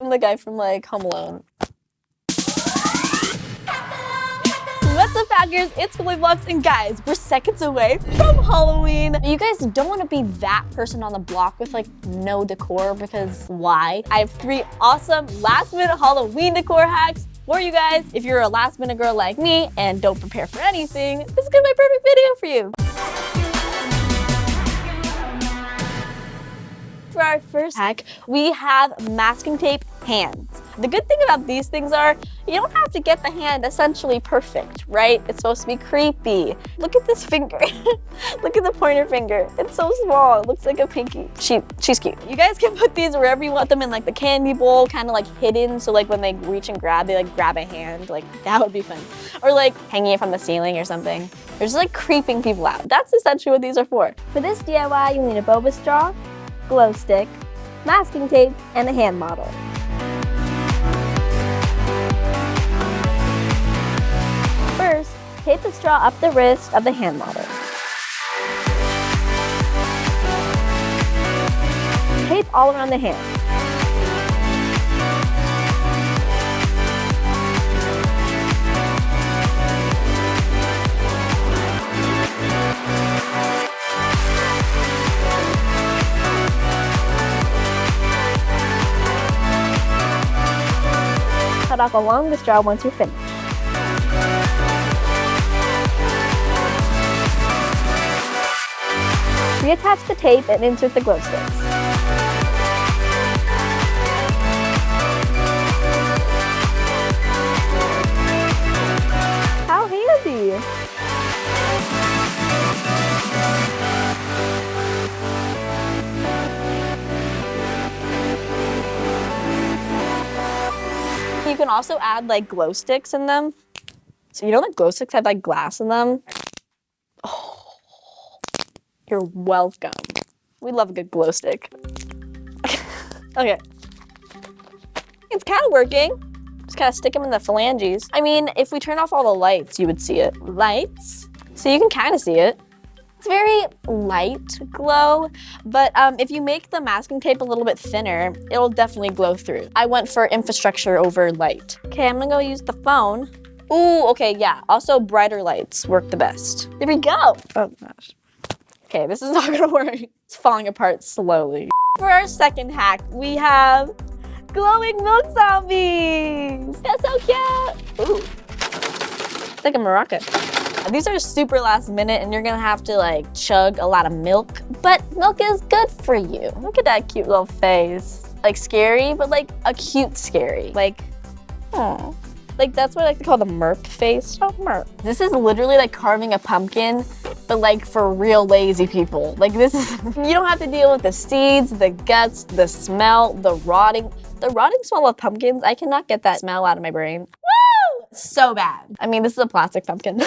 I'm the guy from like Home Alone. What's up, Packers? It's GoldieBlox, and guys, we're seconds away from Halloween. You guys don't want to be that person on the block with like no decor, because why? I have 3 awesome last-minute Halloween decor hacks for you guys. If you're a last-minute girl like me and don't prepare for anything, this is gonna be a perfect video for you. For our first hack, we have masking tape hands. The good thing about these things are you don't have to get the hand essentially perfect, right? It's supposed to be creepy. Look at this finger. Look at the pointer finger. It's so small. It looks like a pinky. She's cute. You guys can put these wherever you want them, in like the candy bowl, kind of like hidden, so like when they reach and grab, they like grab a hand. Like that would be fun. Or like hanging it from the ceiling or something. They're just like creeping people out. That's essentially what these are for. For this DIY, you'll need a boba straw, glow stick, masking tape, and a hand model. First, tape the straw up the wrist of the hand model. Tape all around the hand. Cut off along the straw once you're finished. Reattach the tape and insert the glow sticks. How handy! You can also add like glow sticks in them. So you know that glow sticks have like glass in them? Oh, you're welcome. We love a good glow stick. Okay. It's kind of working. Just kind of stick them in the phalanges. I mean, if we turn off all the lights, you would see it. Lights? So you can kind of see it. It's very light glow, but if you make the masking tape a little bit thinner, it'll definitely glow through. I went for infrastructure over light. Okay, I'm gonna go use the phone. Ooh, okay, yeah. Also, brighter lights work the best. There we go. Oh gosh. Okay, this is not gonna work. It's falling apart slowly. For our second hack, we have glowing milk zombies. That's so cute. Ooh, it's like a maraca. These are super last minute and you're gonna have to like chug a lot of milk, but milk is good for you. Look at that cute little face. Like scary, but like a cute scary. Like, oh. Like that's what I like to call the merp face. Oh, merp. This is literally like carving a pumpkin, but like for real lazy people. Like this is, you don't have to deal with the seeds, the guts, the smell, the rotting smell of pumpkins. I cannot get that smell out of my brain. Woo! So bad. I mean, this is a plastic pumpkin.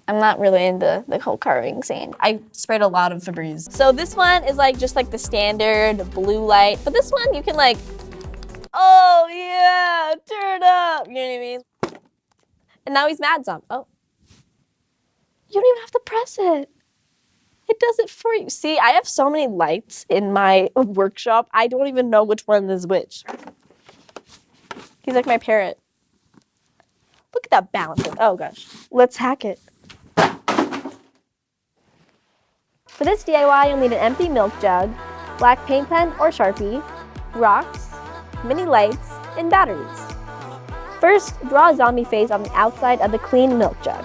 I'm not really into the whole carving scene. I sprayed a lot of Febreze. So this one is like just like the standard blue light, but this one you can like, oh yeah, turn up. You know what I mean? And now he's mad some. Oh. You don't even have to press it. It does it for you. See, I have so many lights in my workshop. I don't even know which one is which. He's like my parrot. Look at that balancing. Oh gosh. Let's hack it. For this DIY, you'll need an empty milk jug, black paint pen or Sharpie, rocks, mini lights, and batteries. First, draw a zombie face on the outside of the clean milk jug.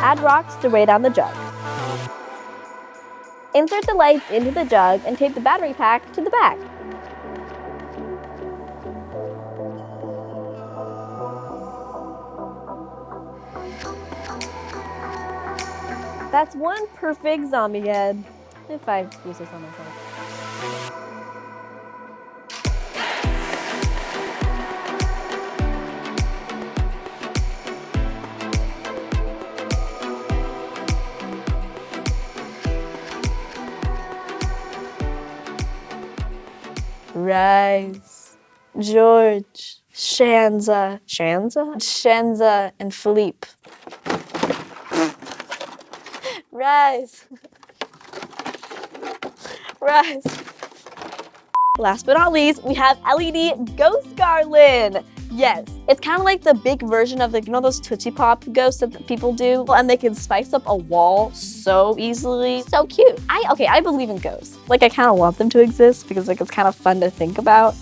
Add rocks to weigh down the jug. Insert the lights into the jug and tape the battery pack to the back. That's one perfect zombie head, if I use this on myself. Rise. George. Shanza. Shanza? Shanza and Philippe. Rise. Rise. Last but not least, we have LED Ghost Garland. Yes, it's kind of like the big version of, like, you know those Tootsie Pop ghosts that people do? And they can spice up a wall so easily. So cute. I believe in ghosts. Like, I kind of want them to exist because, like, it's kind of fun to think about.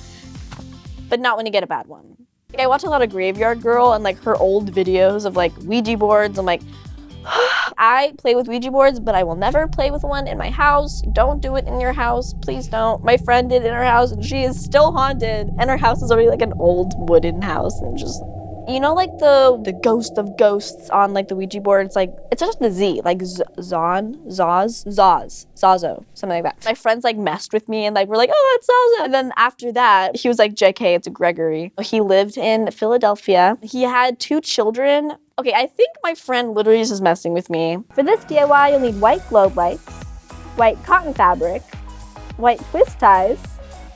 But not when you get a bad one. Like, I watch a lot of Graveyard Girl and, like, her old videos of, like, Ouija boards. I'm like, I play with Ouija boards, but I will never play with one in my house. Don't do it in your house. Please don't. My friend did in her house and she is still haunted. And her house is already like an old wooden house and just, you know, like the ghost of ghosts on like the Ouija board. It's like, it's just the Z, like Zazo, something like that. My friends like messed with me and like, we're like, oh, it's Zazo. And then after that, he was like, JK, it's Gregory. He lived in Philadelphia. He had 2 children. Okay, I think my friend literally is just messing with me. For this DIY, you'll need white globe lights, white cotton fabric, white twist ties,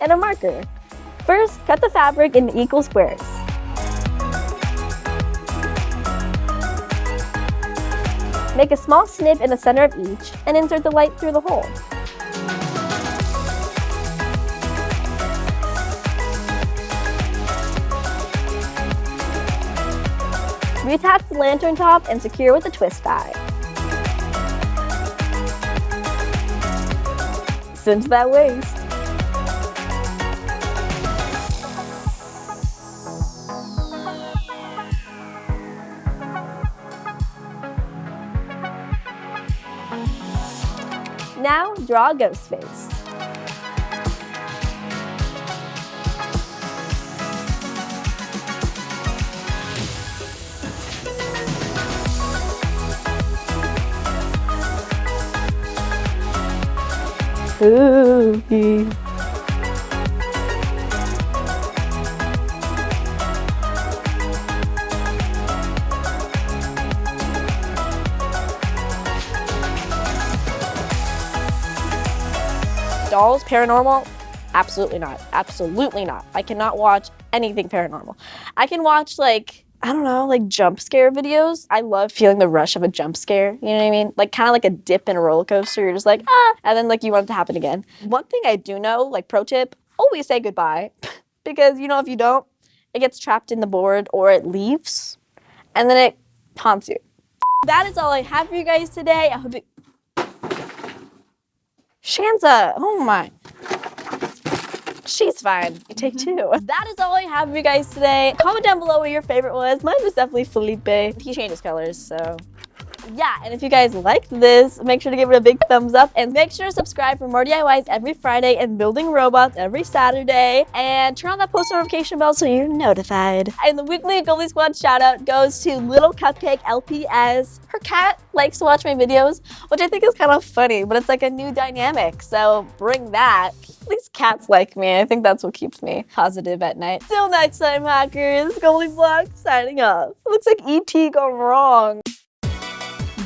and a marker. First, cut the fabric into equal squares. Make a small snip in the center of each and insert the light through the hole. Reattach the lantern top and secure with a twist tie. Cinch that waist. Now, draw a ghost face. Spooky. Dolls, paranormal? Absolutely not. Absolutely not. I cannot watch anything paranormal. I can watch, like, I don't know, like jump scare videos. I love feeling the rush of a jump scare, you know what I mean? Like kind of like a dip in a roller coaster. You're just like, ah, and then like you want it to happen again. One thing I do know, like pro tip, always say goodbye. Because, you know, if you don't, it gets trapped in the board or it leaves and then it haunts you. That is all I have for you guys today. I hope it... Shanza, oh my. She's fine. Take 2. That is all I have for you guys today. Comment down below what your favorite was. Mine was definitely Felipe. He changes colors, so yeah. And if you guys liked this, make sure to give it a big thumbs up and make sure to subscribe for more DIYs every Friday and building robots every Saturday. And turn on that post notification bell so you're notified. And the weekly Goldie Squad shout out goes to Little Cupcake LPS. Her cat likes to watch my videos, which I think is kind of funny, but it's like a new dynamic. So bring that. At least cats like me. I think that's what keeps me positive at night. Till next time, hackers. GoldieBlox signing off. It looks like ET gone wrong.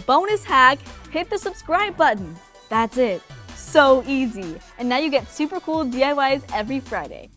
Bonus hack, hit the subscribe button. That's it. So easy. And now you get super cool DIYs every Friday.